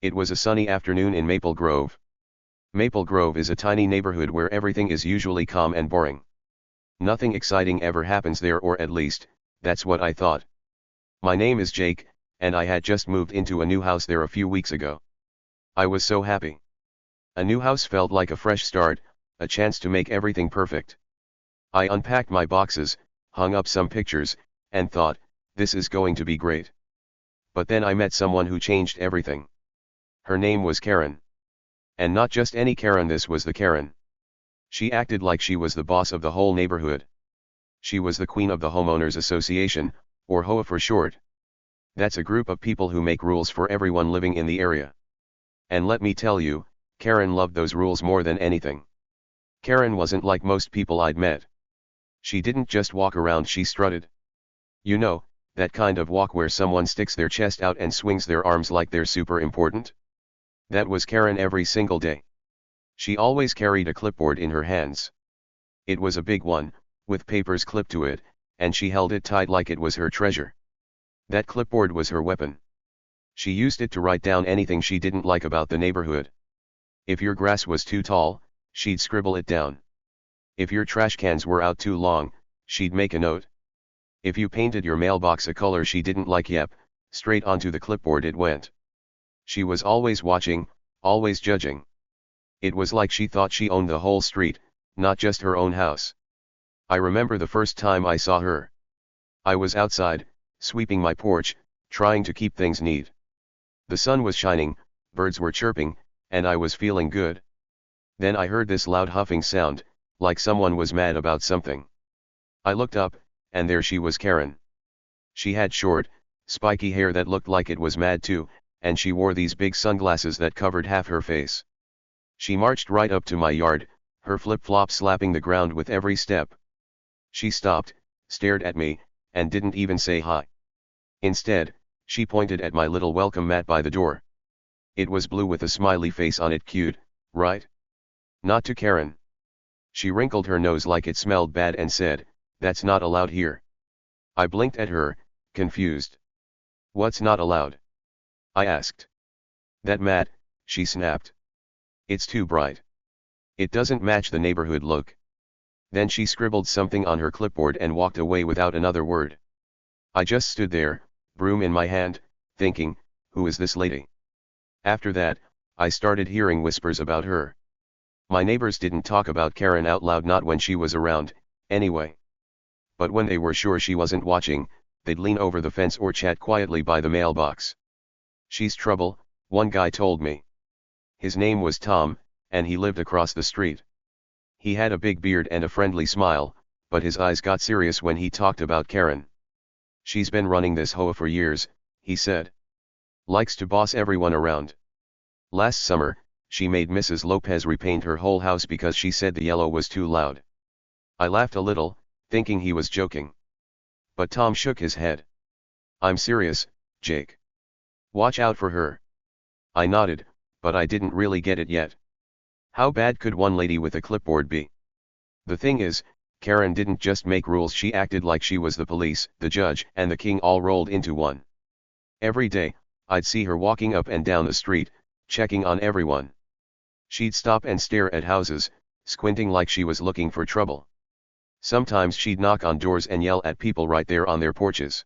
It was a sunny afternoon in Maple Grove. Maple Grove is a tiny neighborhood where everything is usually calm and boring. Nothing exciting ever happens there, or at least, that's what I thought. My name is Jake, and I had just moved into a new house there a few weeks ago. I was so happy. A new house felt like a fresh start, a chance to make everything perfect. I unpacked my boxes, hung up some pictures, and thought, this is going to be great. But then I met someone who changed everything. Her name was Karen. And not just any Karen, this was the Karen. She acted like she was the boss of the whole neighborhood. She was the queen of the homeowners association, or HOA for short. That's a group of people who make rules for everyone living in the area. And let me tell you, Karen loved those rules more than anything. Karen wasn't like most people I'd met. She didn't just walk around, she strutted. You know, that kind of walk where someone sticks their chest out and swings their arms like they're super important. That was Karen every single day. She always carried a clipboard in her hands. It was a big one, with papers clipped to it, and she held it tight like it was her treasure. That clipboard was her weapon. She used it to write down anything she didn't like about the neighborhood. If your grass was too tall, she'd scribble it down. If your trash cans were out too long, she'd make a note. If you painted your mailbox a color she didn't like, straight onto the clipboard it went. She was always watching, always judging. It was like she thought she owned the whole street, not just her own house. I remember the first time I saw her. I was outside, sweeping my porch, trying to keep things neat. The sun was shining, birds were chirping, and I was feeling good. Then I heard this loud huffing sound, like someone was mad about something. I looked up, and there she was, Karen. She had short, spiky hair that looked like it was mad too, and she wore these big sunglasses that covered half her face. She marched right up to my yard, her flip-flops slapping the ground with every step. She stopped, stared at me, and didn't even say hi. Instead, she pointed at my little welcome mat by the door. It was blue with a smiley face on it. Cute, right? Not to Karen. She wrinkled her nose like it smelled bad and said, "That's not allowed here." I blinked at her, confused. "What's not allowed?" I asked. "That mat," she snapped. "It's too bright. It doesn't match the neighborhood look." Then she scribbled something on her clipboard and walked away without another word. I just stood there, broom in my hand, thinking, who is this lady? After that, I started hearing whispers about her. My neighbors didn't talk about Karen out loud, not when she was around, anyway. But when they were sure she wasn't watching, they'd lean over the fence or chat quietly by the mailbox. "She's trouble," one guy told me. His name was Tom, and he lived across the street. He had a big beard and a friendly smile, but his eyes got serious when he talked about Karen. "She's been running this HOA for years," he said. "Likes to boss everyone around. Last summer, she made Mrs. Lopez repaint her whole house because she said the yellow was too loud." I laughed a little, thinking he was joking. But Tom shook his head. "I'm serious, Jake. Watch out for her." I nodded, but I didn't really get it yet. How bad could one lady with a clipboard be? The thing is, Karen didn't just make rules, she acted like she was the police, the judge, and the king all rolled into one. Every day, I'd see her walking up and down the street, checking on everyone. She'd stop and stare at houses, squinting like she was looking for trouble. Sometimes she'd knock on doors and yell at people right there on their porches.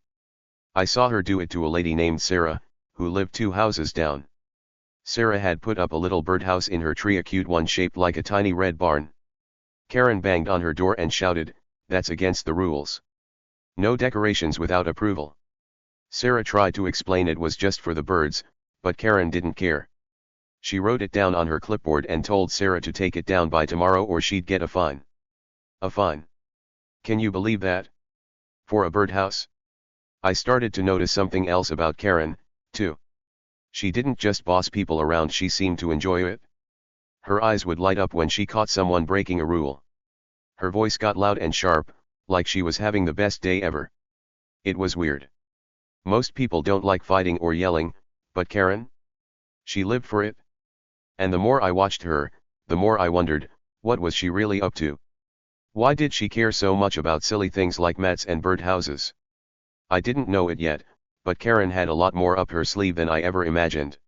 I saw her do it to a lady named Sarah, who lived 2 houses down. Sarah had put up a little birdhouse in her tree, a cute one shaped like a tiny red barn. Karen banged on her door and shouted, "That's against the rules. No decorations without approval." Sarah tried to explain it was just for the birds, but Karen didn't care. She wrote it down on her clipboard and told Sarah to take it down by tomorrow or she'd get a fine. A fine. Can you believe that? For a birdhouse? I started to notice something else about Karen, too. She didn't just boss people around, she seemed to enjoy it. Her eyes would light up when she caught someone breaking a rule. Her voice got loud and sharp, like she was having the best day ever. It was weird. Most people don't like fighting or yelling, but Karen? She lived for it. And the more I watched her, the more I wondered, what was she really up to? Why did she care so much about silly things like mats and birdhouses? I didn't know it yet, but Karen had a lot more up her sleeve than I ever imagined.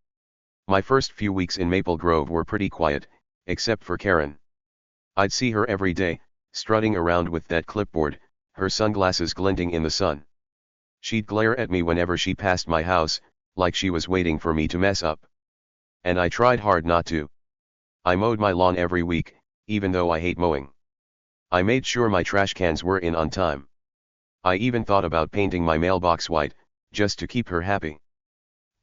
My first few weeks in Maple Grove were pretty quiet, except for Karen. I'd see her every day, strutting around with that clipboard, her sunglasses glinting in the sun. She'd glare at me whenever she passed my house, like she was waiting for me to mess up. And I tried hard not to. I mowed my lawn every week, even though I hate mowing. I made sure my trash cans were in on time. I even thought about painting my mailbox white, just to keep her happy.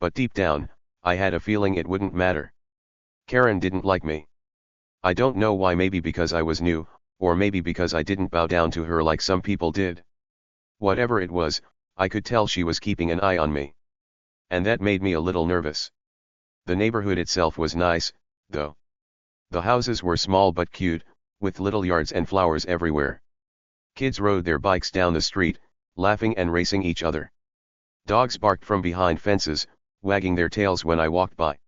But deep down, I had a feeling it wouldn't matter. Karen didn't like me. I don't know why, maybe because I was new, or maybe because I didn't bow down to her like some people did. Whatever it was, I could tell she was keeping an eye on me. And that made me a little nervous. The neighborhood itself was nice, though. The houses were small but cute, with little yards and flowers everywhere. Kids rode their bikes down the street, laughing and racing each other. Dogs barked from behind fences, wagging their tails when I walked by.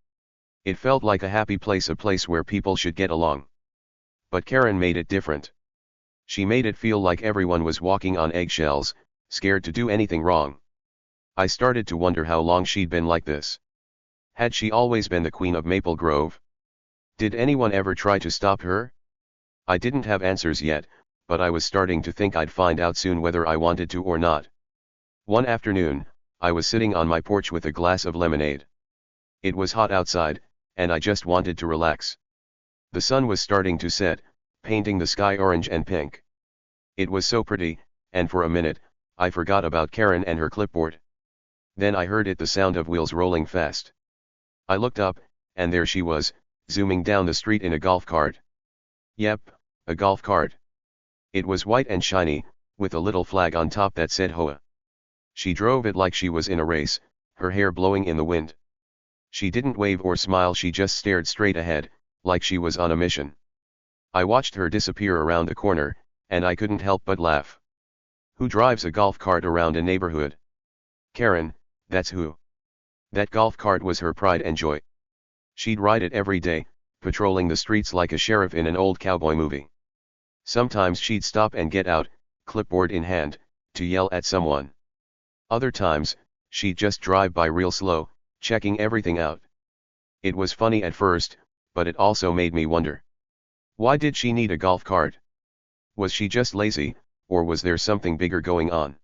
It felt like a happy place, a place where people should get along. But Karen made it different. She made it feel like everyone was walking on eggshells, scared to do anything wrong. I started to wonder how long she'd been like this. Had she always been the queen of Maple Grove? Did anyone ever try to stop her? I didn't have answers yet, but I was starting to think I'd find out soon whether I wanted to or not. One afternoon, I was sitting on my porch with a glass of lemonade. It was hot outside, and I just wanted to relax. The sun was starting to set, painting the sky orange and pink. It was so pretty, and for a minute, I forgot about Karen and her clipboard. Then I heard the sound of wheels rolling fast. I looked up, and there she was, zooming down the street in a golf cart. Yep, a golf cart. It was white and shiny, with a little flag on top that said HOA. She drove it like she was in a race, her hair blowing in the wind. She didn't wave or smile, she just stared straight ahead, like she was on a mission. I watched her disappear around the corner, and I couldn't help but laugh. Who drives a golf cart around a neighborhood? Karen, that's who. That golf cart was her pride and joy. She'd ride it every day, patrolling the streets like a sheriff in an old cowboy movie. Sometimes she'd stop and get out, clipboard in hand, to yell at someone. Other times, she'd just drive by real slow, checking everything out. It was funny at first, but it also made me wonder. Why did she need a golf cart? Was she just lazy, or was there something bigger going on?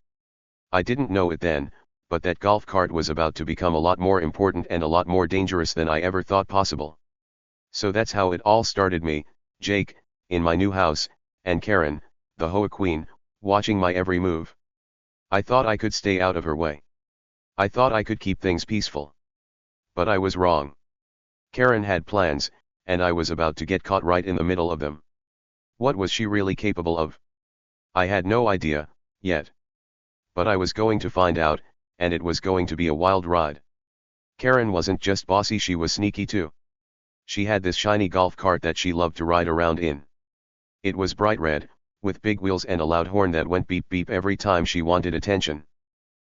I didn't know it then, but that golf cart was about to become a lot more important and a lot more dangerous than I ever thought possible. So that's how it all started, me, Jake, in my new house, and Karen, the HOA queen, watching my every move. I thought I could stay out of her way. I thought I could keep things peaceful. But I was wrong. Karen had plans, and I was about to get caught right in the middle of them. What was she really capable of? I had no idea, yet. But I was going to find out, and it was going to be a wild ride. Karen wasn't just bossy, she was sneaky too. She had this shiny golf cart that she loved to ride around in. It was bright red, with big wheels and a loud horn that went beep beep every time she wanted attention.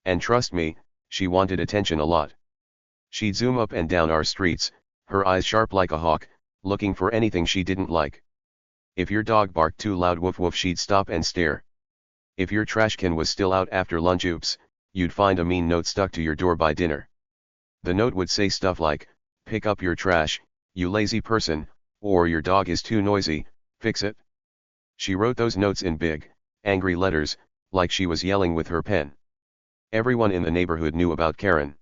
And trust me, she wanted attention a lot. She'd zoom up and down our streets, her eyes sharp like a hawk, looking for anything she didn't like. If your dog barked too loud, woof woof, she'd stop and stare. If your trash can was still out after lunch, oops, you'd find a mean note stuck to your door by dinner. The note would say stuff like, "Pick up your trash, you lazy person," or "Your dog is too noisy, fix it." She wrote those notes in big, angry letters, like she was yelling with her pen. Everyone in the neighborhood knew about Karen.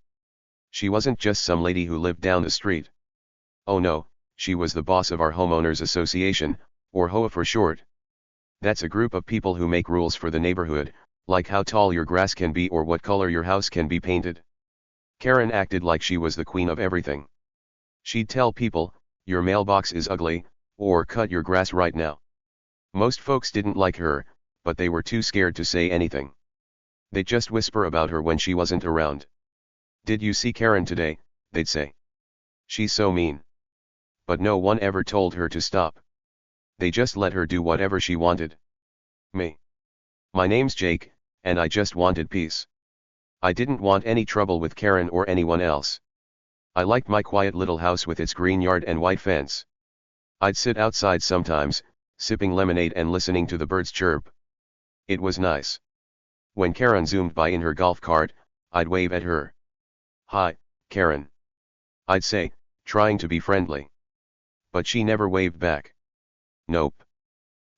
She wasn't just some lady who lived down the street. Oh no, she was the boss of our homeowners association, or HOA for short. That's a group of people who make rules for the neighborhood, like how tall your grass can be or what color your house can be painted. Karen acted like she was the queen of everything. She'd tell people, "Your mailbox is ugly," or "Cut your grass right now." Most folks didn't like her, but they were too scared to say anything. They'd just whisper about her when she wasn't around. "Did you see Karen today?" they'd say. "She's so mean." But no one ever told her to stop. They just let her do whatever she wanted. Me. My name's Jake, and I just wanted peace. I didn't want any trouble with Karen or anyone else. I liked my quiet little house with its green yard and white fence. I'd sit outside sometimes, sipping lemonade and listening to the birds chirp. It was nice. When Karen zoomed by in her golf cart, I'd wave at her. "Hi, Karen." I'd say, trying to be friendly. But she never waved back. Nope.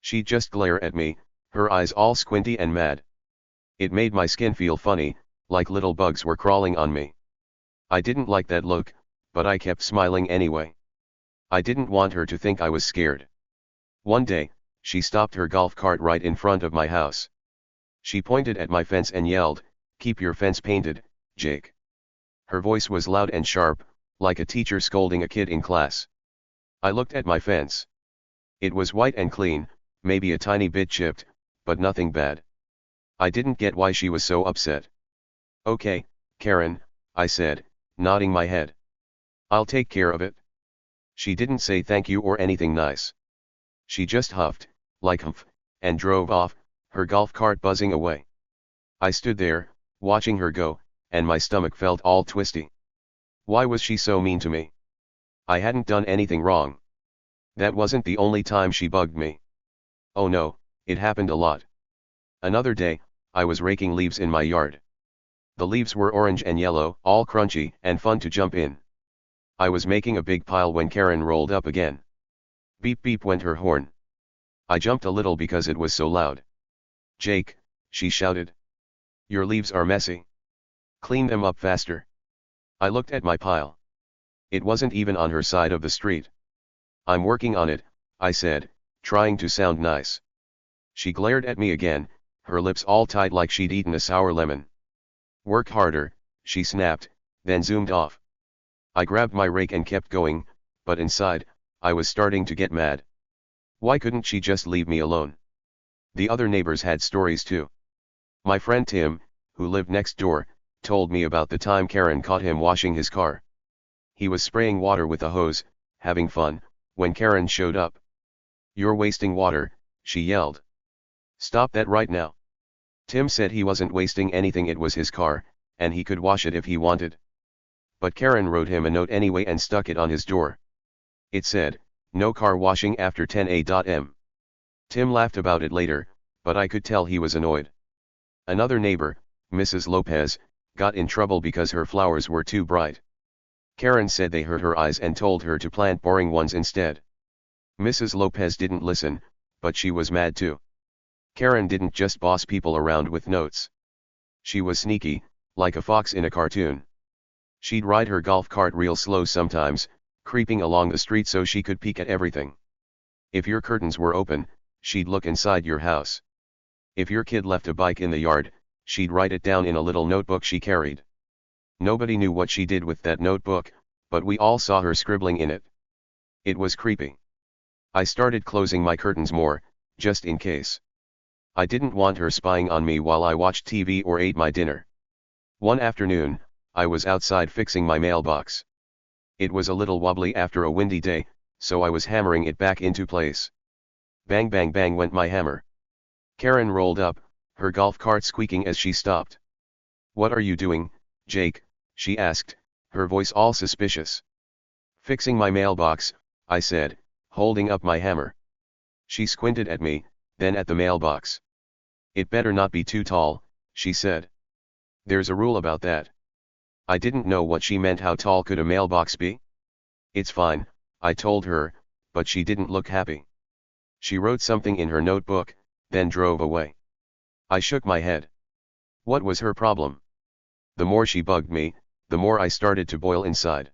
She'd just glare at me, her eyes all squinty and mad. It made my skin feel funny, like little bugs were crawling on me. I didn't like that look, but I kept smiling anyway. I didn't want her to think I was scared. One day, she stopped her golf cart right in front of my house. She pointed at my fence and yelled, "Keep your fence painted, Jake." Her voice was loud and sharp, like a teacher scolding a kid in class. I looked at my fence. It was white and clean, maybe a tiny bit chipped, but nothing bad. I didn't get why she was so upset. "Okay, Karen," I said, nodding my head. "I'll take care of it." She didn't say thank you or anything nice. She just huffed, like humph, and drove off, her golf cart buzzing away. I stood there, watching her go, and my stomach felt all twisty. Why was she so mean to me? I hadn't done anything wrong. That wasn't the only time she bugged me. Oh no, it happened a lot. Another day, I was raking leaves in my yard. The leaves were orange and yellow, all crunchy and fun to jump in. I was making a big pile when Karen rolled up again. Beep beep went her horn. I jumped a little because it was so loud. "Jake," she shouted. "Your leaves are messy. Clean them up faster." I looked at my pile. It wasn't even on her side of the street. "I'm working on it," I said, trying to sound nice. She glared at me again, her lips all tight like she'd eaten a sour lemon. "Work harder," she snapped, then zoomed off. I grabbed my rake and kept going, but inside, I was starting to get mad. Why couldn't she just leave me alone? The other neighbors had stories too. My friend Tim, who lived next door, told me about the time Karen caught him washing his car. He was spraying water with a hose, having fun, when Karen showed up. "You're wasting water," she yelled. "Stop that right now." Tim said he wasn't wasting anything, it was his car, and he could wash it if he wanted. But Karen wrote him a note anyway and stuck it on his door. It said, "No car washing after 10 a.m. Tim laughed about it later, but I could tell he was annoyed. Another neighbor, Mrs. Lopez, got in trouble because her flowers were too bright. Karen said they hurt her eyes and told her to plant boring ones instead. Mrs. Lopez didn't listen, but she was mad too. Karen didn't just boss people around with notes. She was sneaky, like a fox in a cartoon. She'd ride her golf cart real slow sometimes, creeping along the street so she could peek at everything. If your curtains were open, she'd look inside your house. If your kid left a bike in the yard, she'd write it down in a little notebook she carried. Nobody knew what she did with that notebook, but we all saw her scribbling in it. It was creepy. I started closing my curtains more, just in case. I didn't want her spying on me while I watched TV or ate my dinner. One afternoon, I was outside fixing my mailbox. It was a little wobbly after a windy day, so I was hammering it back into place. Bang bang bang went my hammer. Karen rolled up, her golf cart squeaking as she stopped. "What are you doing, Jake?" she asked, her voice all suspicious. "Fixing my mailbox," I said, holding up my hammer. She squinted at me, then at the mailbox. "It better not be too tall," she said. "There's a rule about that." I didn't know what she meant. How tall could a mailbox be? "It's fine," I told her, but she didn't look happy. She wrote something in her notebook, then drove away. I shook my head. What was her problem? The more she bugged me, the more I started to boil inside.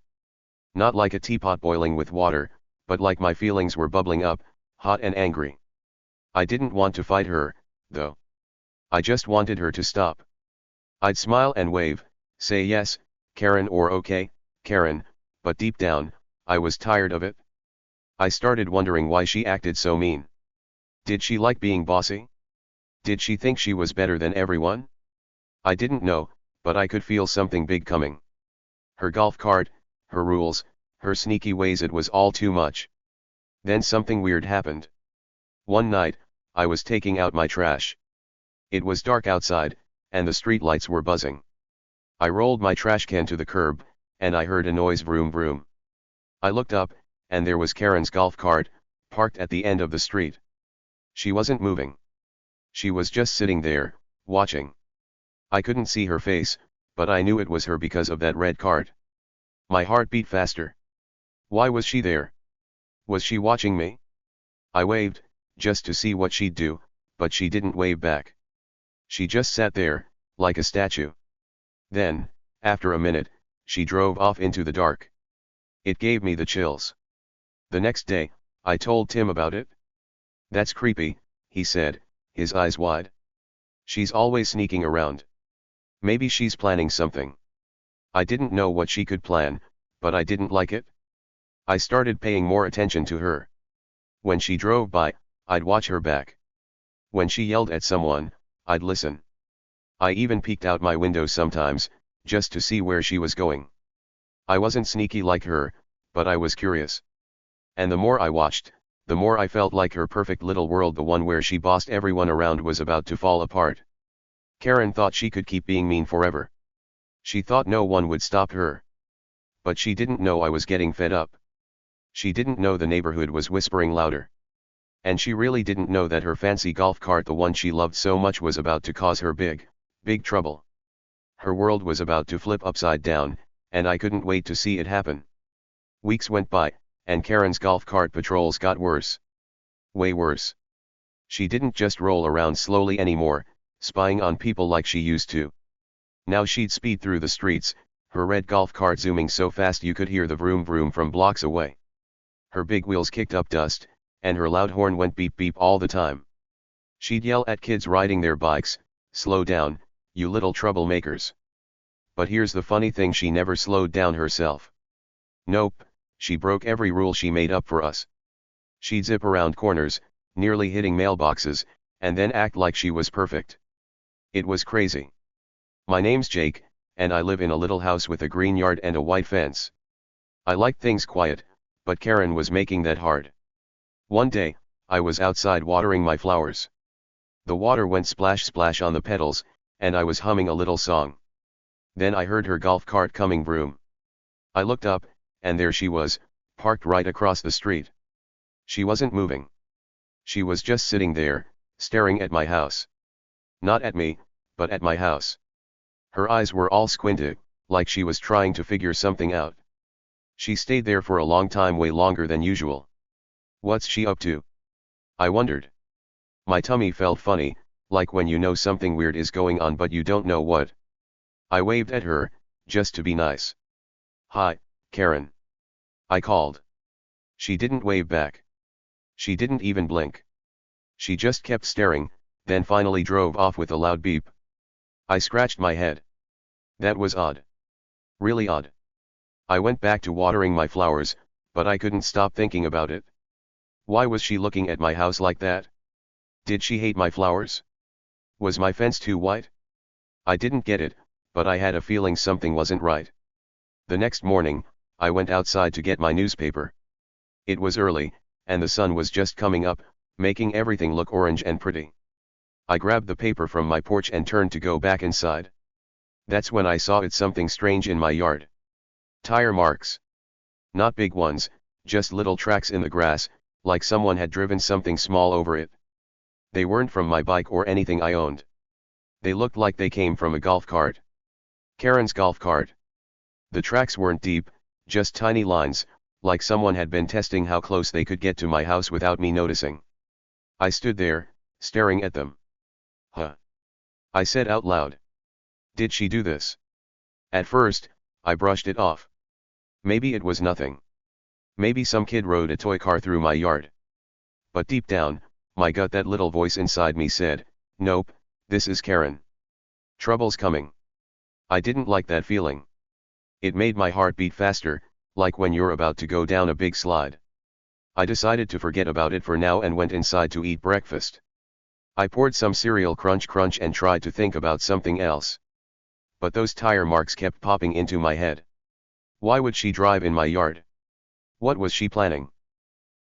Not like a teapot boiling with water, but like my feelings were bubbling up, hot and angry. I didn't want to fight her, though. I just wanted her to stop. I'd smile and wave, say yes, Karen, or okay, Karen, but deep down, I was tired of it. I started wondering why she acted so mean. Did she like being bossy? Did she think she was better than everyone? I didn't know, but I could feel something big coming. Her golf cart, her rules, her sneaky ways, it was all too much. Then something weird happened. One night, I was taking out my trash. It was dark outside, and the street lights were buzzing. I rolled my trash can to the curb, and I heard a noise, vroom vroom. I looked up, and there was Karen's golf cart, parked at the end of the street. She wasn't moving. She was just sitting there, watching. I couldn't see her face, but I knew it was her because of that red cart. My heart beat faster. Why was she there? Was she watching me? I waved, just to see what she'd do, but she didn't wave back. She just sat there, like a statue. Then, after a minute, she drove off into the dark. It gave me the chills. The next day, I told Tim about it. That's creepy, he said, his eyes wide. She's always sneaking around. Maybe she's planning something. I didn't know what she could plan, but I didn't like it. I started paying more attention to her. When she drove by, I'd watch her back. When she yelled at someone, I'd listen. I even peeked out my window sometimes, just to see where she was going. I wasn't sneaky like her, but I was curious. And the more I watched, the more I felt like her perfect little world, the one where she bossed everyone around, was about to fall apart. Karen thought she could keep being mean forever. She thought no one would stop her. But she didn't know I was getting fed up. She didn't know the neighborhood was whispering louder. And she really didn't know that her fancy golf cart, the one she loved so much, was about to cause her big trouble. Her world was about to flip upside down, and I couldn't wait to see it happen. Weeks went by, and Karen's golf cart patrols got worse. Way worse. She didn't just roll around slowly anymore, spying on people like she used to. Now she'd speed through the streets, her red golf cart zooming so fast you could hear the vroom vroom from blocks away. Her big wheels kicked up dust, and her loud horn went beep beep all the time. She'd yell at kids riding their bikes, "Slow down, you little troublemakers." But here's the funny thing, she never slowed down herself. Nope, she broke every rule she made up for us. She'd zip around corners, nearly hitting mailboxes, and then act like she was perfect. It was crazy. My name's Jake, and I live in a little house with a green yard and a white fence. I like things quiet, but Karen was making that hard. One day, I was outside watering my flowers. The water went splash splash on the petals, and I was humming a little song. Then I heard her golf cart coming vroom. I looked up, and there she was, parked right across the street. She wasn't moving. She was just sitting there, staring at my house. Not at me, but at my house. Her eyes were all squinted, like she was trying to figure something out. She stayed there for a long time, way longer than usual. What's she up to? I wondered. My tummy felt funny, like when you know something weird is going on but you don't know what. I waved at her, just to be nice. "Hi, Karen," I called. She didn't wave back. She didn't even blink. She just kept staring, then finally drove off with a loud beep. I scratched my head. That was odd. Really odd. I went back to watering my flowers, but I couldn't stop thinking about it. Why was she looking at my house like that? Did she hate my flowers? Was my fence too white? I didn't get it, but I had a feeling something wasn't right. The next morning, I went outside to get my newspaper. It was early, and the sun was just coming up, making everything look orange and pretty. I grabbed the paper from my porch and turned to go back inside. That's when I saw something strange in my yard. Tire marks. Not big ones, just little tracks in the grass, like someone had driven something small over it. They weren't from my bike or anything I owned. They looked like they came from a golf cart. Karen's golf cart. The tracks weren't deep, just tiny lines, like someone had been testing how close they could get to my house without me noticing. I stood there, staring at them. "Huh?" I said out loud. Did she do this? At first, I brushed it off. Maybe it was nothing. Maybe some kid rode a toy car through my yard. But deep down, my gut, that little voice inside me said, "Nope, this is Karen. Trouble's coming." I didn't like that feeling. It made my heart beat faster, like when you're about to go down a big slide. I decided to forget about it for now and went inside to eat breakfast. I poured some cereal, crunch crunch, and tried to think about something else. But those tire marks kept popping into my head. Why would she drive in my yard? What was she planning?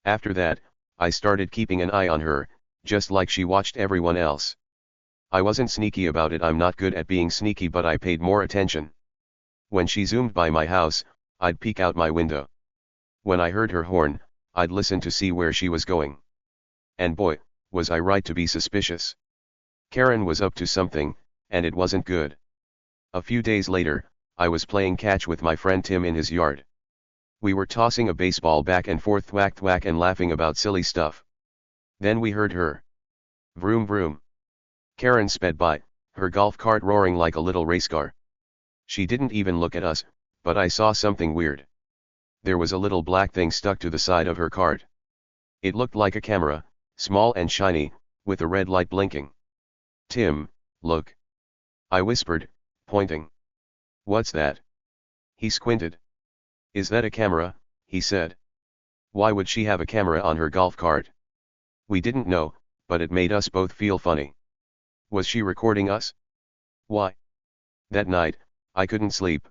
After that, I started keeping an eye on her, just like she watched everyone else. I wasn't sneaky about it, I'm not good at being sneaky, but I paid more attention. When she zoomed by my house, I'd peek out my window. When I heard her horn, I'd listen to see where she was going. And boy, was I right to be suspicious. Karen was up to something, and it wasn't good. A few days later, I was playing catch with my friend Tim in his yard. We were tossing a baseball back and forth thwack thwack and laughing about silly stuff. Then we heard her. Vroom vroom. Karen sped by, her golf cart roaring like a little race car. She didn't even look at us, but I saw something weird. There was a little black thing stuck to the side of her cart. It looked like a camera, small and shiny, with a red light blinking. "Tim, look," I whispered, pointing. "What's that?" He squinted. "Is that a camera?" he said. Why would she have a camera on her golf cart? We didn't know, but it made us both feel funny. Was she recording us? Why? That night, I couldn't sleep.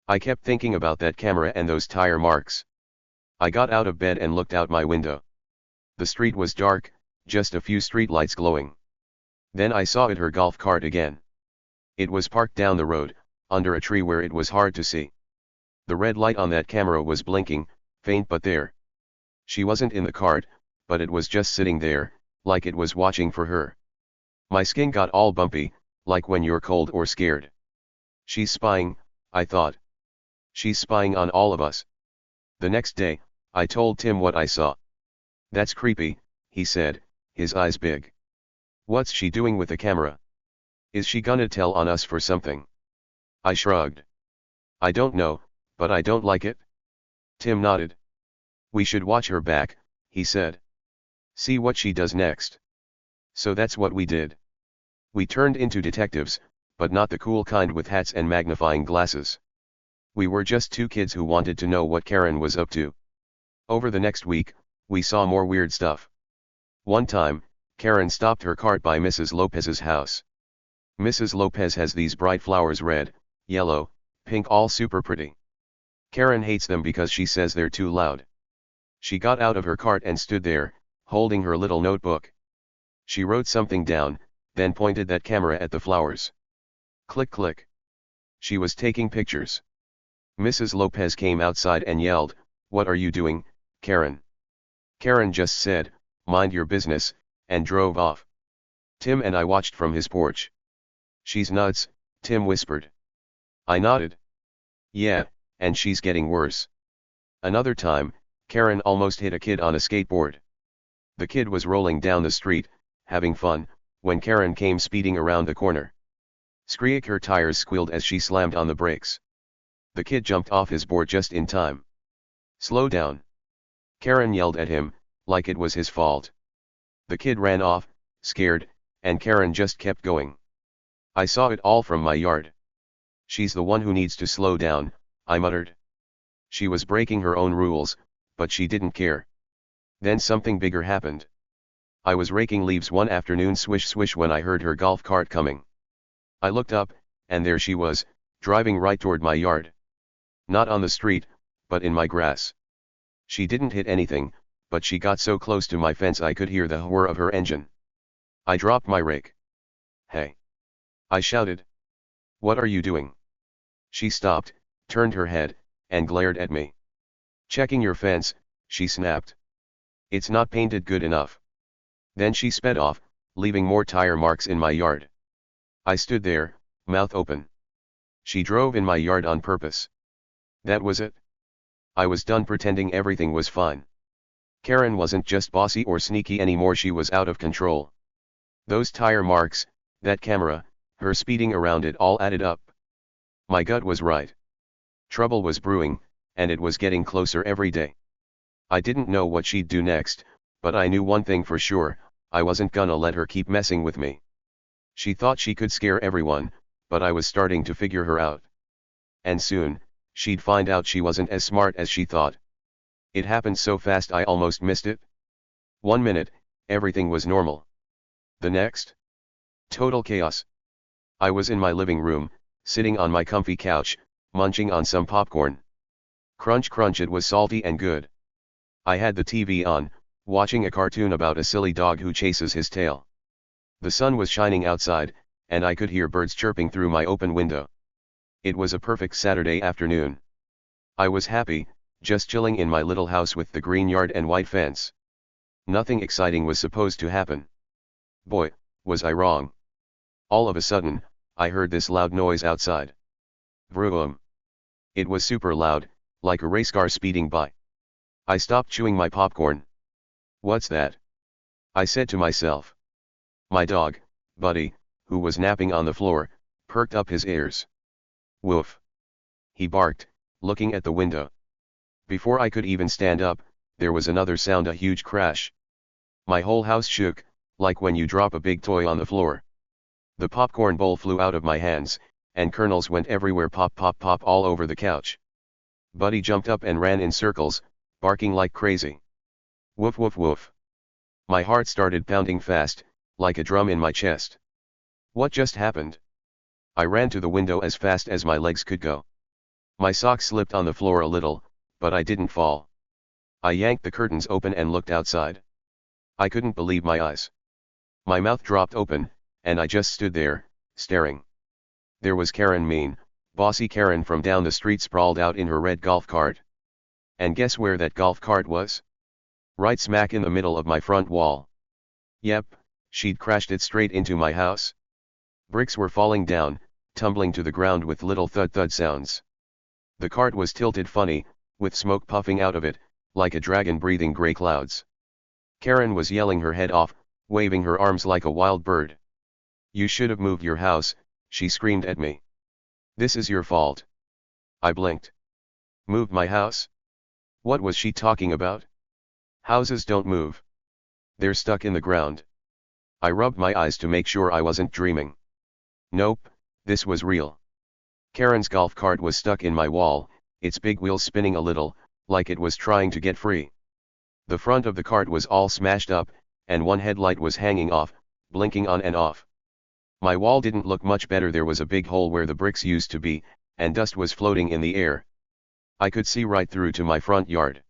I kept thinking about that camera and those tire marks. I got out of bed and looked out my window. The street was dark, just a few streetlights glowing. Then I saw her golf cart again. It was parked down the road, under a tree where it was hard to see. The red light on that camera was blinking, faint but there. She wasn't in the cart, but it was just sitting there, like it was watching for her. My skin got all bumpy, like when you're cold or scared. She's spying, I thought. She's spying on all of us. The next day, I told Tim what I saw. "That's creepy," he said, his eyes big. "What's she doing with the camera? Is she gonna tell on us for something?" I shrugged. "I don't know, but I don't like it." Tim nodded. "We should watch her back," he said. "See what she does next." So that's what we did. We turned into detectives, but not the cool kind with hats and magnifying glasses. We were just two kids who wanted to know what Karen was up to. Over the next week, we saw more weird stuff. One time, Karen stopped her cart by Mrs. Lopez's house. Mrs. Lopez has these bright flowers, red, yellow, pink, all super pretty. Karen hates them because she says they're too loud. She got out of her cart and stood there, holding her little notebook. She wrote something down, then pointed that camera at the flowers. Click click. She was taking pictures. Mrs. Lopez came outside and yelled, "What are you doing, Karen?" Karen just said, "Mind your business," and drove off. Tim and I watched from his porch. "She's nuts," Tim whispered. I nodded. "Yeah, and she's getting worse." Another time, Karen almost hit a kid on a skateboard. The kid was rolling down the street, having fun, when Karen came speeding around the corner. Screech, her tires squealed as she slammed on the brakes. The kid jumped off his board just in time. "Slow down." Karen yelled at him, like it was his fault. The kid ran off, scared, and Karen just kept going. I saw it all from my yard. "She's the one who needs to slow down," I muttered. She was breaking her own rules, but she didn't care. Then something bigger happened. I was raking leaves one afternoon, swish swish, when I heard her golf cart coming. I looked up, and there she was, driving right toward my yard. Not on the street, but in my grass. She didn't hit anything, but she got so close to my fence I could hear the whir of her engine. I dropped my rake. "Hey!" I shouted. "What are you doing?" She stopped, turned her head, and glared at me. "Checking your fence," she snapped. "It's not painted good enough." Then she sped off, leaving more tire marks in my yard. I stood there, mouth open. She drove in my yard on purpose. That was it. I was done pretending everything was fine. Karen wasn't just bossy or sneaky anymore, she was out of control. Those tire marks, that camera, her speeding around, it all added up. My gut was right. Trouble was brewing, and it was getting closer every day. I didn't know what she'd do next, but I knew one thing for sure: I wasn't gonna let her keep messing with me. She thought she could scare everyone, but I was starting to figure her out. And soon, she'd find out she wasn't as smart as she thought. It happened so fast I almost missed it. 1 minute, everything was normal. The next? Total chaos. I was in my living room, sitting on my comfy couch, munching on some popcorn. Crunch crunch, it was salty and good. I had the TV on, watching a cartoon about a silly dog who chases his tail. The sun was shining outside, and I could hear birds chirping through my open window. It was a perfect Saturday afternoon. I was happy, just chilling in my little house with the green yard and white fence. Nothing exciting was supposed to happen. Boy, was I wrong. All of a sudden, I heard this loud noise outside. Vroom. It was super loud, like a race car speeding by. I stopped chewing my popcorn. What's that? I said to myself. My dog, Buddy, who was napping on the floor, perked up his ears. Woof! He barked, looking at the window. Before I could even stand up, there was another sound, a huge crash. My whole house shook, like when you drop a big toy on the floor. The popcorn bowl flew out of my hands, and kernels went everywhere, pop pop pop, all over the couch. Buddy jumped up and ran in circles, barking like crazy. Woof woof woof. My heart started pounding fast, like a drum in my chest. What just happened? I ran to the window as fast as my legs could go. My socks slipped on the floor a little, but I didn't fall. I yanked the curtains open and looked outside. I couldn't believe my eyes. My mouth dropped open, and I just stood there, staring. There was Karen, mean, bossy Karen from down the street, sprawled out in her red golf cart. And guess where that golf cart was? Right smack in the middle of my front wall. Yep, she'd crashed it straight into my house. Bricks were falling down, tumbling to the ground with little thud-thud sounds. The cart was tilted funny, with smoke puffing out of it, like a dragon breathing gray clouds. Karen was yelling her head off, waving her arms like a wild bird. You should have moved your house, she screamed at me. This is your fault. I blinked. Moved my house? What was she talking about? Houses don't move. They're stuck in the ground. I rubbed my eyes to make sure I wasn't dreaming. Nope, this was real. Karen's golf cart was stuck in my wall, its big wheels spinning a little, like it was trying to get free. The front of the cart was all smashed up, and one headlight was hanging off, blinking on and off. My wall didn't look much better. There was a big hole where the bricks used to be, and dust was floating in the air. I could see right through to my front yard.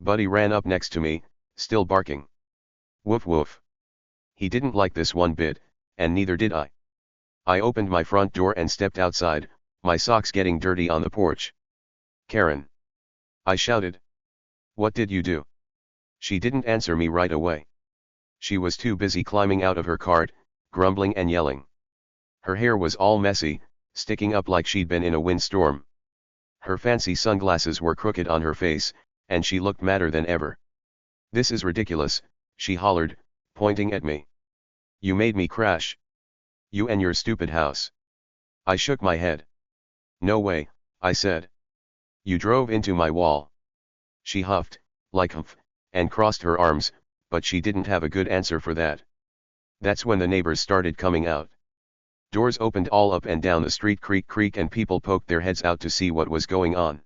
Buddy ran up next to me, still barking. Woof woof. He didn't like this one bit, and neither did I. I opened my front door and stepped outside, my socks getting dirty on the porch. Karen! I shouted. What did you do? She didn't answer me right away. She was too busy climbing out of her cart, grumbling and yelling. Her hair was all messy, sticking up like she'd been in a windstorm. Her fancy sunglasses were crooked on her face, and she looked madder than ever. This is ridiculous, she hollered, pointing at me. You made me crash. You and your stupid house. I shook my head. No way, I said. You drove into my wall. She huffed, like humph, and crossed her arms, but she didn't have a good answer for that. That's when the neighbors started coming out. Doors opened all up and down the street, creak creak, and people poked their heads out to see what was going on.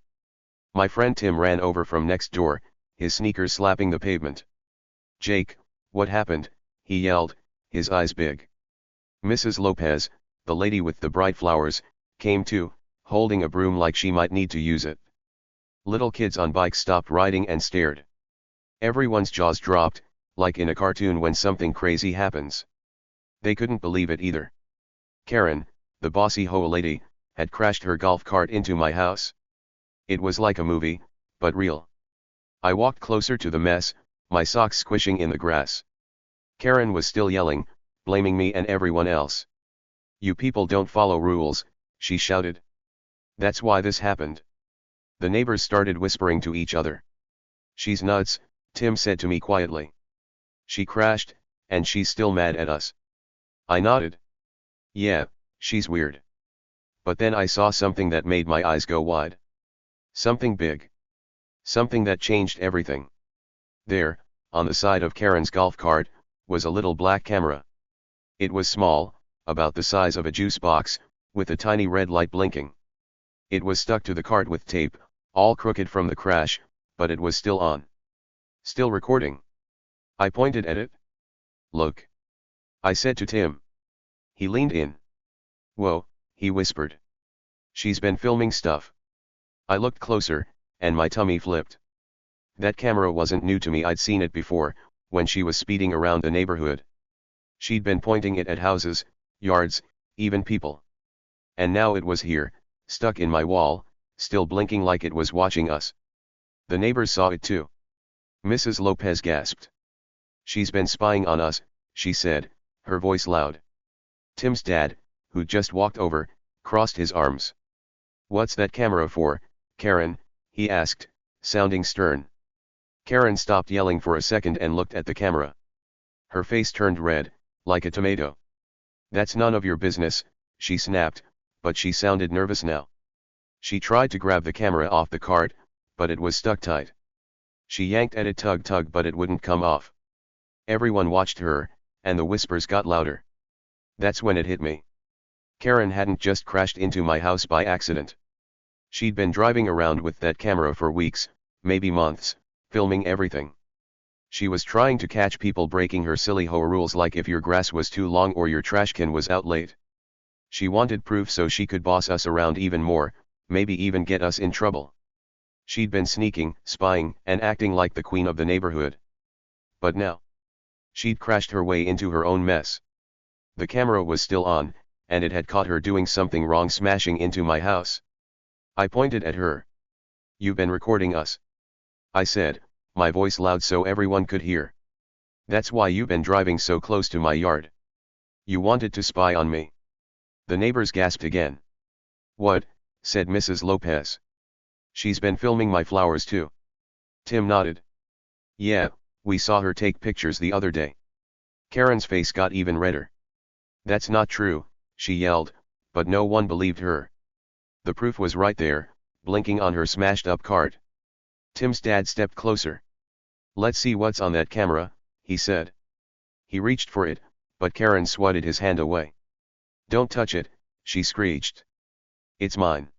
My friend Tim ran over from next door, his sneakers slapping the pavement. Jake, what happened? He yelled, his eyes big. Mrs. Lopez, the lady with the bright flowers, came too, holding a broom like she might need to use it. Little kids on bikes stopped riding and stared. Everyone's jaws dropped, like in a cartoon when something crazy happens. They couldn't believe it either. Karen, the bossy HOA lady, had crashed her golf cart into my house. It was like a movie, but real. I walked closer to the mess, my socks squishing in the grass. Karen was still yelling, blaming me and everyone else. You people don't follow rules, she shouted. That's why this happened. The neighbors started whispering to each other. She's nuts, Tim said to me quietly. She crashed, and she's still mad at us. I nodded. Yeah, she's weird. But then I saw something that made my eyes go wide. Something big. Something that changed everything. There, on the side of Karen's golf cart, was a little black camera. It was small, about the size of a juice box, with a tiny red light blinking. It was stuck to the cart with tape, all crooked from the crash, but it was still on. Still recording. I pointed at it. Look. I said to Tim. He leaned in. Whoa, he whispered. She's been filming stuff. I looked closer, and my tummy flipped. That camera wasn't new to me. I'd seen it before, when she was speeding around the neighborhood. She'd been pointing it at houses, yards, even people. And now it was here, stuck in my wall, still blinking like it was watching us. The neighbors saw it too. Mrs. Lopez gasped. She's been spying on us, she said, her voice loud. Tim's dad, who'd just walked over, crossed his arms. What's that camera for, Karen? he asked, sounding stern. Karen stopped yelling for a second and looked at the camera. Her face turned red, like a tomato. "That's none of your business," she snapped, but she sounded nervous now. She tried to grab the camera off the cart, but it was stuck tight. She yanked at it tug but it wouldn't come off. Everyone watched her, and the whispers got louder. That's when it hit me. Karen hadn't just crashed into my house by accident. She'd been driving around with that camera for weeks, maybe months, filming everything. She was trying to catch people breaking her silly HOA rules, like if your grass was too long or your trash can was out late. She wanted proof so she could boss us around even more, maybe even get us in trouble. She'd been sneaking, spying, and acting like the queen of the neighborhood. But now, she'd crashed her way into her own mess. The camera was still on, and it had caught her doing something wrong, smashing into my house. I pointed at her. "You've been recording us," I said, my voice loud so everyone could hear. "That's why you've been driving so close to my yard. You wanted to spy on me." The neighbors gasped again. "What?" said Mrs. Lopez. "She's been filming my flowers too." Tim nodded. "Yeah, we saw her take pictures the other day." Karen's face got even redder. "That's not true," she yelled, but no one believed her. The proof was right there, blinking on her smashed-up cart. Tim's dad stepped closer. "Let's see what's on that camera," he said. He reached for it, but Karen swatted his hand away. "Don't touch it," she screeched. "It's mine."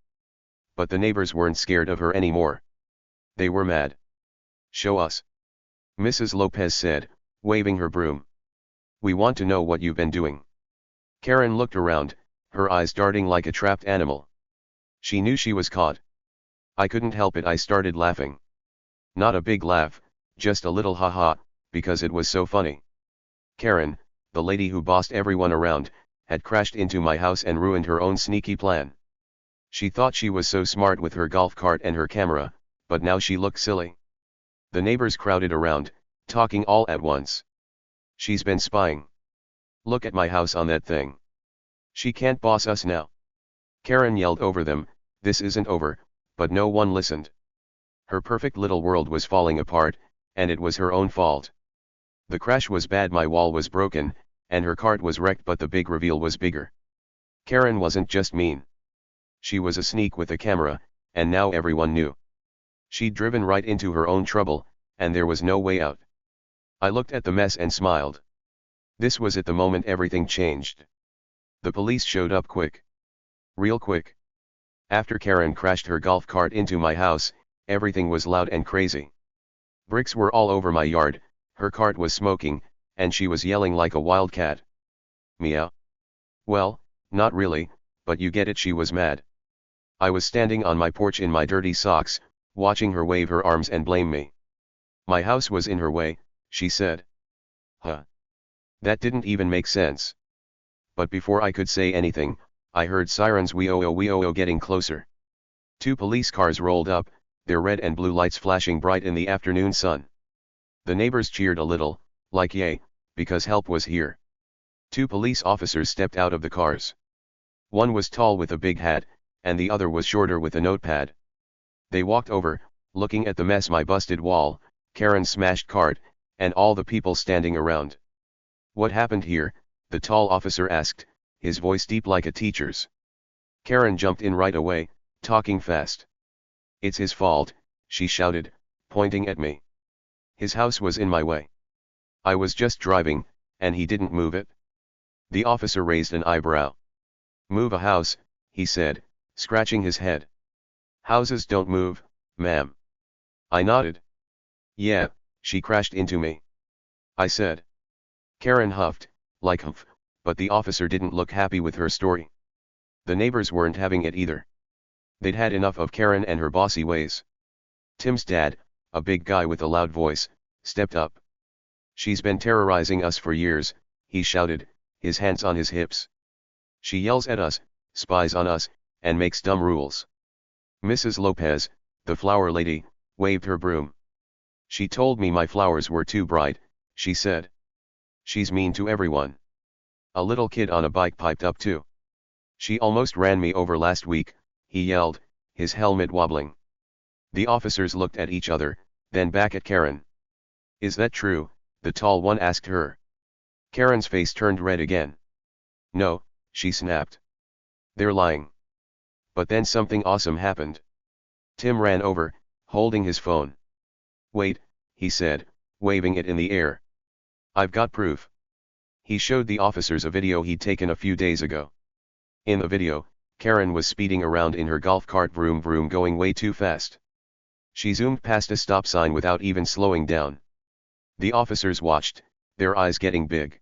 But the neighbors weren't scared of her anymore. They were mad. "Show us," Mrs. Lopez said, waving her broom. "We want to know what you've been doing." Karen looked around, her eyes darting like a trapped animal. She knew she was caught. I couldn't help it, I started laughing. Not a big laugh, just a little ha-ha, because it was so funny. Karen, the lady who bossed everyone around, had crashed into my house and ruined her own sneaky plan. She thought she was so smart with her golf cart and her camera, but now she looked silly. The neighbors crowded around, talking all at once. "She's been spying. Look at my house on that thing. She can't boss us now." Karen yelled over them, "This isn't over," but no one listened. Her perfect little world was falling apart, and it was her own fault. The crash was bad, my wall was broken, and her cart was wrecked, but the big reveal was bigger. Karen wasn't just mean. She was a sneak with a camera, and now everyone knew. She'd driven right into her own trouble, and there was no way out. I looked at the mess and smiled. This was at the moment everything changed. The police showed up quick. Real quick. After Karen crashed her golf cart into my house, everything was loud and crazy. Bricks were all over my yard, her cart was smoking, and she was yelling like a wild cat. Meow. Well, not really, but you get it, she was mad. I was standing on my porch in my dirty socks, watching her wave her arms and blame me. My house was in her way, she said. Huh. That didn't even make sense. But before I could say anything, I heard sirens wee-oh-oh getting closer. 2 police cars rolled up, their red and blue lights flashing bright in the afternoon sun. The neighbors cheered a little, like yay, because help was here. 2 police officers stepped out of the cars. One was tall with a big hat, and the other was shorter with a notepad. They walked over, looking at the mess, my busted wall, Karen's smashed cart, and all the people standing around. "What happened here?" the tall officer asked, his voice deep like a teacher's. Karen jumped in right away, talking fast. "It's his fault," she shouted, pointing at me. "His house was in my way. I was just driving, and he didn't move it." The officer raised an eyebrow. "Move a house," he said, scratching his head. "Houses don't move, ma'am." I nodded. "Yeah, she crashed into me," I said. Karen huffed, like humph, but the officer didn't look happy with her story. The neighbors weren't having it either. They'd had enough of Karen and her bossy ways. Tim's dad, a big guy with a loud voice, stepped up. "She's been terrorizing us for years," he shouted, his hands on his hips. "She yells at us, spies on us, and makes dumb rules." Mrs. Lopez, the flower lady, waved her broom. "She told me my flowers were too bright," she said. "She's mean to everyone." A little kid on a bike piped up too. "She almost ran me over last week," he yelled, his helmet wobbling. The officers looked at each other, then back at Karen. Is that true? The tall one asked her. Karen's face turned red again. No, she snapped. They're lying. But then something awesome happened. Tim ran over, holding his phone. Wait, he said, waving it in the air. I've got proof. He showed the officers a video he'd taken a few days ago. In the video, Karen was speeding around in her golf cart, vroom vroom, going way too fast. She zoomed past a stop sign without even slowing down. The officers watched, their eyes getting big.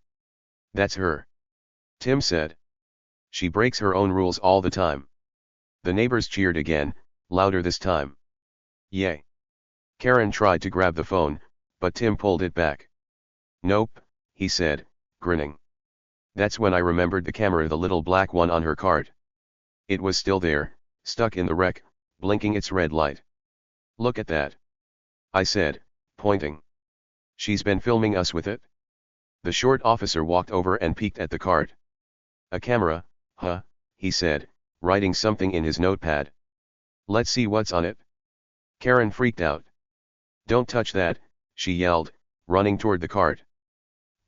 That's her. Tim said. She breaks her own rules all the time. The neighbors cheered again, louder this time. Yay. Karen tried to grab the phone, but Tim pulled it back. Nope, he said, grinning. That's when I remembered the camera, the little black one on her cart. It was still there, stuck in the wreck, blinking its red light. Look at that. I said, pointing. She's been filming us with it? The short officer walked over and peeked at the cart. A camera, huh, he said, writing something in his notepad. Let's see what's on it. Karen freaked out. Don't touch that, she yelled, running toward the cart.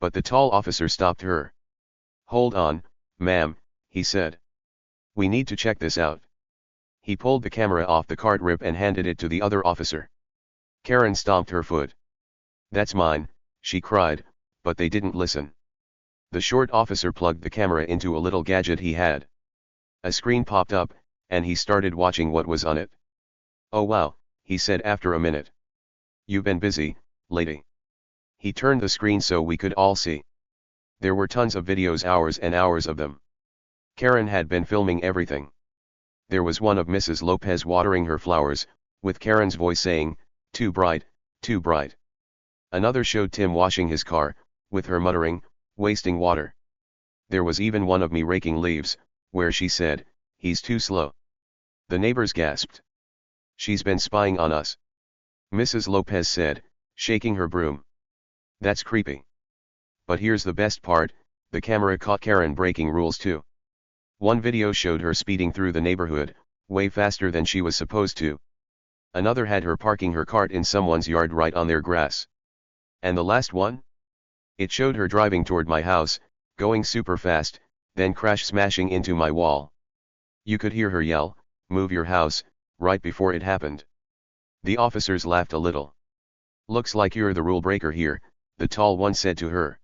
But the tall officer stopped her. Hold on, ma'am, he said. We need to check this out. He pulled the camera off the cart rib and handed it to the other officer. Karen stomped her foot. That's mine, she cried, but they didn't listen. The short officer plugged the camera into a little gadget he had. A screen popped up, and he started watching what was on it. Oh wow, he said after a minute. You've been busy, lady. He turned the screen so we could all see. There were tons of videos, hours and hours of them. Karen had been filming everything. There was one of Mrs. Lopez watering her flowers, with Karen's voice saying, too bright, too bright. Another showed Tim washing his car, with her muttering, wasting water. There was even one of me raking leaves, where she said, he's too slow. The neighbors gasped. She's been spying on us. Mrs. Lopez said, shaking her broom. That's creepy. But here's the best part, the camera caught Karen breaking rules too. One video showed her speeding through the neighborhood, way faster than she was supposed to. Another had her parking her cart in someone's yard right on their grass. And the last one? It showed her driving toward my house, going super fast, then crash smashing into my wall. You could hear her yell, move your house, right before it happened. The officers laughed a little. Looks like you're the rule breaker here, the tall one said to her.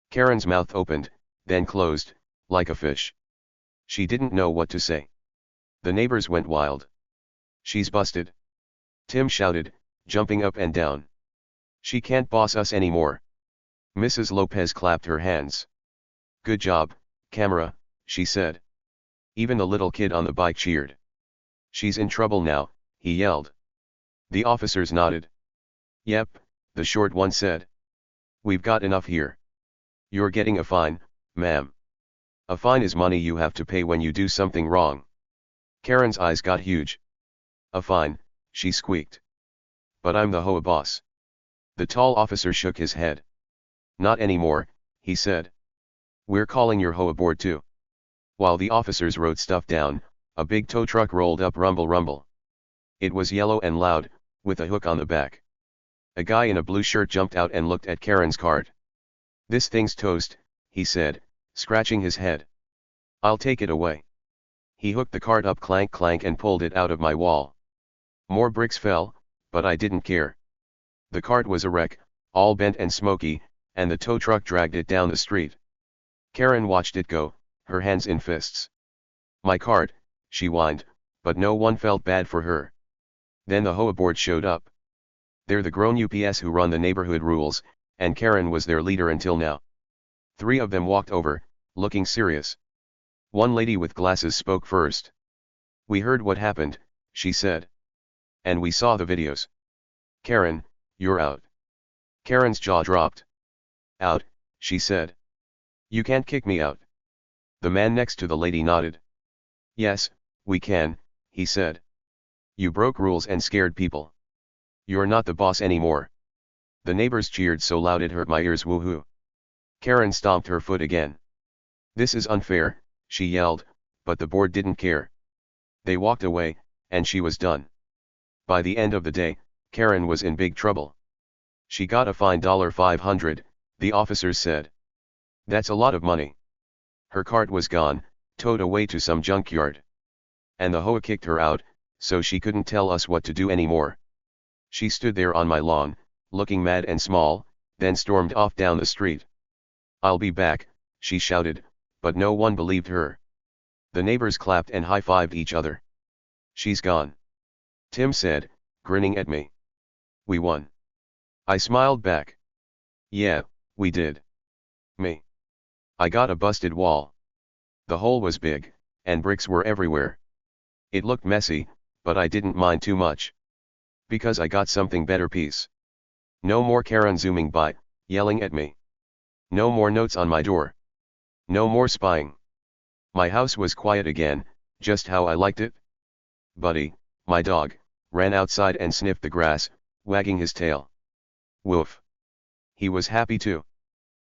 Karen's mouth opened, then closed, like a fish. She didn't know what to say. The neighbors went wild. She's busted. Tim shouted, jumping up and down. She can't boss us anymore. Mrs. Lopez clapped her hands. Good job, camera, she said. Even the little kid on the bike cheered. She's in trouble now, he yelled. The officers nodded. Yep, the short one said. We've got enough here. You're getting a fine, ma'am. A fine is money you have to pay when you do something wrong. Karen's eyes got huge. A fine, she squeaked. But I'm the HOA boss. The tall officer shook his head. Not anymore, he said. We're calling your HOA board too. While the officers wrote stuff down, a big tow truck rolled up, rumble rumble. It was yellow and loud, with a hook on the back. A guy in a blue shirt jumped out and looked at Karen's cart. This thing's toast, he said, scratching his head. I'll take it away. He hooked the cart up, clank clank, and pulled it out of my wall. More bricks fell, but I didn't care. The cart was a wreck, all bent and smoky, and the tow truck dragged it down the street. Karen watched it go, her hands in fists. My cart, she whined, but no one felt bad for her. Then the HOA board showed up. They're the grown UPS who run the neighborhood rules, and Karen was their leader until now. 3 of them walked over, looking serious. One lady with glasses spoke first. We heard what happened, she said. And we saw the videos. Karen, you're out. Karen's jaw dropped. Out, she said. You can't kick me out. The man next to the lady nodded. Yes, we can, he said. You broke rules and scared people. You're not the boss anymore. The neighbors cheered so loud it hurt my ears, woohoo. Karen stomped her foot again. This is unfair, she yelled, but the board didn't care. They walked away, and she was done. By the end of the day, Karen was in big trouble. She got a fine $500, the officers said. That's a lot of money. Her cart was gone, towed away to some junkyard. And the HOA kicked her out, so she couldn't tell us what to do anymore. She stood there on my lawn, looking mad and small, then stormed off down the street. "I'll be back," she shouted, but no one believed her. The neighbors clapped and high-fived each other. "She's gone," Tim said, grinning at me. "We won." I smiled back. "Yeah, we did." Me. I got a busted wall. The hole was big, and bricks were everywhere. It looked messy, but I didn't mind too much. Because I got something better piece. No more Karen zooming by, yelling at me. No more notes on my door. No more spying. My house was quiet again, just how I liked it. Buddy, my dog, ran outside and sniffed the grass, wagging his tail. Woof. He was happy too.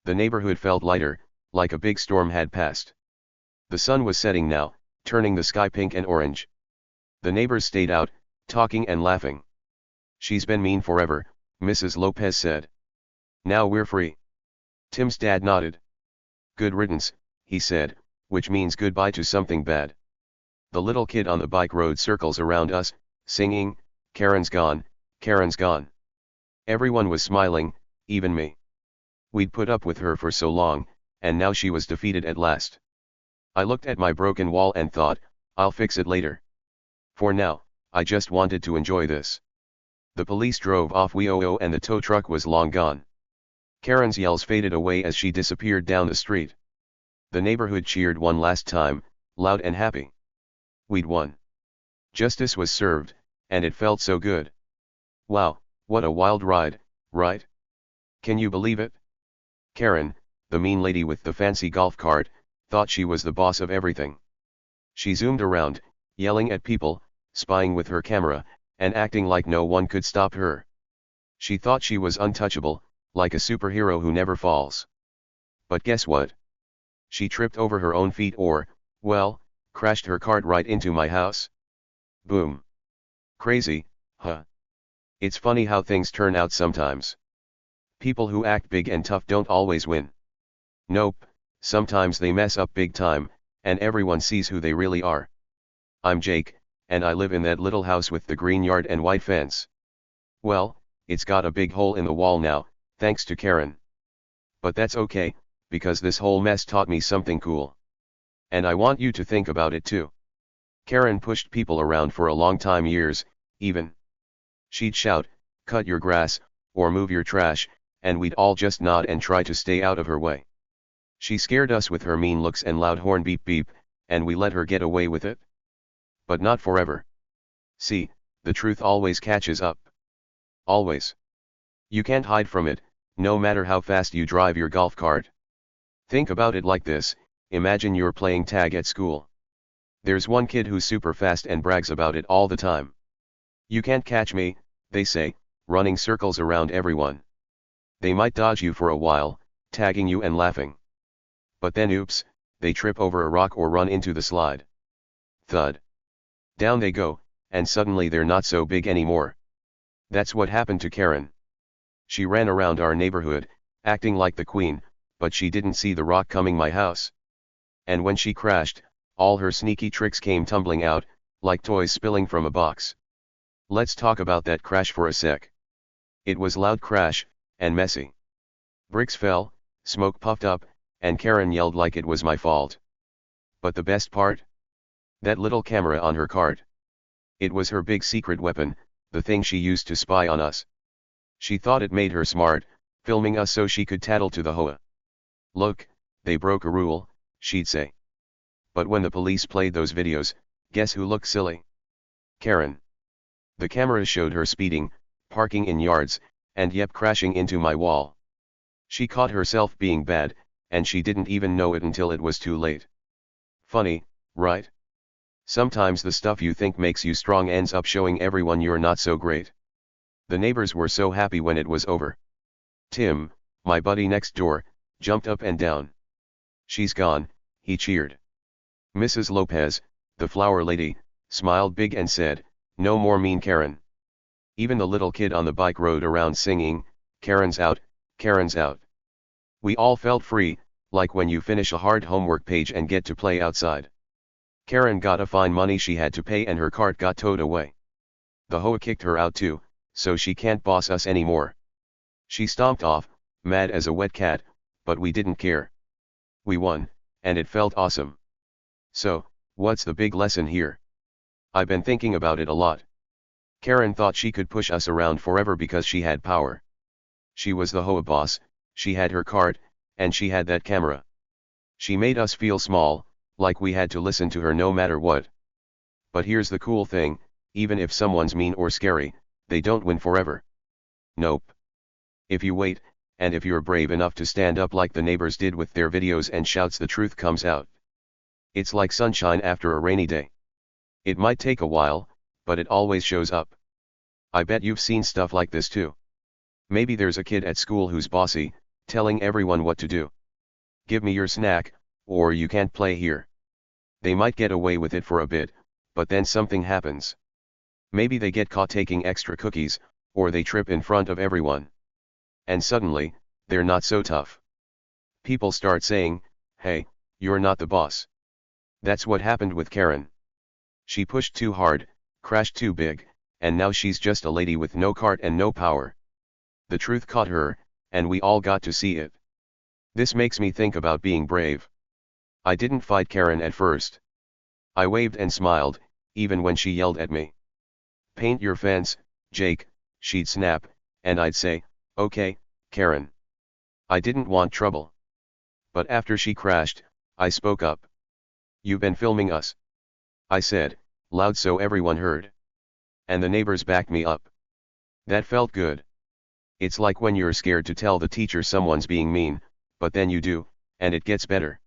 The neighborhood felt lighter, like a big storm had passed. The sun was setting now, turning the sky pink and orange. The neighbors stayed out, talking and laughing. "She's been mean forever," Mrs. Lopez said. "Now we're free." Tim's dad nodded. "Good riddance," he said, which means goodbye to something bad. The little kid on the bike rode circles around us, singing, "Karen's gone, Karen's gone." Everyone was smiling, even me. We'd put up with her for so long, and now she was defeated at last. I looked at my broken wall and thought, I'll fix it later. For now, I just wanted to enjoy this. The police drove off and the tow truck was long gone. Karen's yells faded away as she disappeared down the street. The neighborhood cheered one last time, loud and happy. We'd won. Justice was served, and it felt so good. Wow, what a wild ride, right? Can you believe it? Karen, the mean lady with the fancy golf cart, thought she was the boss of everything. She zoomed around, yelling at people, spying with her camera, and acting like no one could stop her. She thought she was untouchable, like a superhero who never falls. But guess what? She tripped over her own feet well, crashed her cart right into my house. Boom. Crazy, huh? It's funny how things turn out sometimes. People who act big and tough don't always win. Nope, sometimes they mess up big time, and everyone sees who they really are. I'm Jake, and I live in that little house with the green yard and white fence. Well, it's got a big hole in the wall now, thanks to Karen. But that's okay, because this whole mess taught me something cool. And I want you to think about it too. Karen pushed people around for a long time, years, even. She'd shout, "Cut your grass," or "Move your trash," and we'd all just nod and try to stay out of her way. She scared us with her mean looks and loud horn beep beep, and we let her get away with it. But not forever. See, the truth always catches up. Always. You can't hide from it, no matter how fast you drive your golf cart. Think about it like this: imagine you're playing tag at school. There's one kid who's super fast and brags about it all the time. "You can't catch me," they say, running circles around everyone. They might dodge you for a while, tagging you and laughing. But then oops, they trip over a rock or run into the slide. Thud. Down they go, and suddenly they're not so big anymore. That's what happened to Karen. She ran around our neighborhood, acting like the queen, but she didn't see the rock coming my house. And when she crashed, all her sneaky tricks came tumbling out, like toys spilling from a box. Let's talk about that crash for a sec. It was loud crash, and messy. Bricks fell, smoke puffed up, and Karen yelled like it was my fault. But the best part? That little camera on her cart. It was her big secret weapon, the thing she used to spy on us. She thought it made her smart, filming us so she could tattle to the HOA. "Look, they broke a rule," she'd say. But when the police played those videos, guess who looked silly? Karen. The camera showed her speeding, parking in yards, and crashing into my wall. She caught herself being bad, and she didn't even know it until it was too late. Funny, right? Sometimes the stuff you think makes you strong ends up showing everyone you're not so great. The neighbors were so happy when it was over. Tim, my buddy next door, jumped up and down. "She's gone," he cheered. Mrs. Lopez, the flower lady, smiled big and said, "No more mean Karen. Even the little kid on the bike rode around singing, "Karen's out, Karen's out." We all felt free, like when you finish a hard homework page and get to play outside. Karen got a fine money she had to pay and her cart got towed away. The HOA kicked her out too, so she can't boss us anymore. She stomped off, mad as a wet cat, but we didn't care. We won, and it felt awesome. So, what's the big lesson here? I've been thinking about it a lot. Karen thought she could push us around forever because she had power. She was the HOA boss, she had her cart, and she had that camera. She made us feel small, like we had to listen to her no matter what. But here's the cool thing, even if someone's mean or scary, they don't win forever. Nope. If you wait, and if you're brave enough to stand up like the neighbors did with their videos and shouts, the truth comes out. It's like sunshine after a rainy day. It might take a while, but it always shows up. I bet you've seen stuff like this too. Maybe there's a kid at school who's bossy, telling everyone what to do. Give me your snack, or you can't play here. They might get away with it for a bit, but then something happens. Maybe they get caught taking extra cookies, or they trip in front of everyone. And suddenly, they're not so tough. People start saying, "Hey, you're not the boss." That's what happened with Karen. She pushed too hard, crashed too big, and now she's just a lady with no cart and no power. The truth caught her, and we all got to see it. This makes me think about being brave. I didn't fight Karen at first. I waved and smiled, even when she yelled at me. "Paint your fence, Jake," she'd snap, and I'd say, "Okay, Karen." I didn't want trouble. But after she crashed, I spoke up. "You've been filming us," I said, loud so everyone heard. And the neighbors backed me up. That felt good. It's like when you're scared to tell the teacher someone's being mean, but then you do, and it gets better.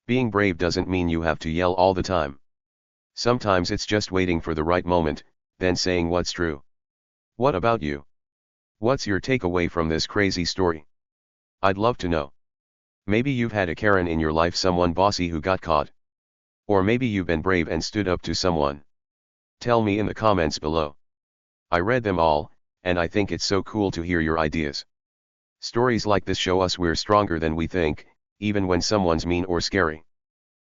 Being brave doesn't mean you have to yell all the time. Sometimes it's just waiting for the right moment, then saying what's true. What about you? What's your takeaway from this crazy story? I'd love to know. Maybe you've had a Karen in your life, someone bossy who got caught. Or maybe you've been brave and stood up to someone. Tell me in the comments below. I read them all, and I think it's so cool to hear your ideas. Stories like this show us we're stronger than we think, even when someone's mean or scary.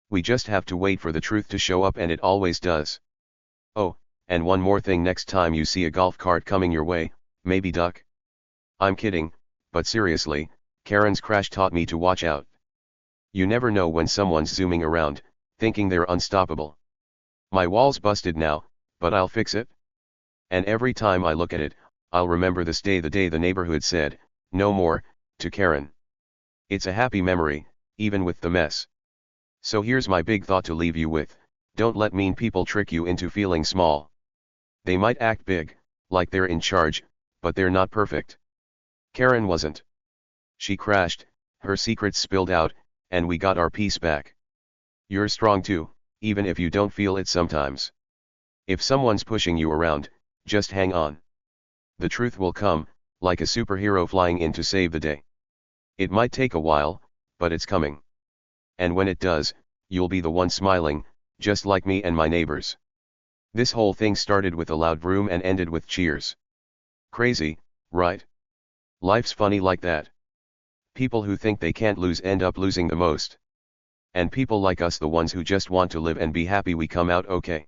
We just have to wait for the truth to show up, and it always does. Oh, and one more thing, next time you see a golf cart coming your way, maybe duck. I'm kidding, but seriously, Karen's crash taught me to watch out. You never know when someone's zooming around, thinking they're unstoppable. My wall's busted now, but I'll fix it. And every time I look at it, I'll remember this day, the day the neighborhood said, "No more," to Karen. It's a happy memory, even with the mess. So here's my big thought to leave you with: don't let mean people trick you into feeling small. They might act big, like they're in charge, but they're not perfect. Karen wasn't. She crashed, her secrets spilled out, and we got our peace back. You're strong too, even if you don't feel it sometimes. If someone's pushing you around, just hang on. The truth will come, like a superhero flying in to save the day. It might take a while, but it's coming. And when it does, you'll be the one smiling, just like me and my neighbors. This whole thing started with a loud vroom and ended with cheers. Crazy, right? Life's funny like that. People who think they can't lose end up losing the most. And people like us, the ones who just want to live and be happy, we come out okay.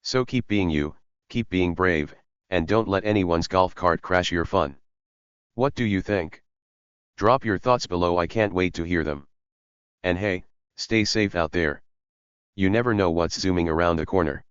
So keep being you, keep being brave, and don't let anyone's golf cart crash your fun. What do you think? Drop your thoughts below, I can't wait to hear them. And hey, stay safe out there. You never know what's zooming around the corner.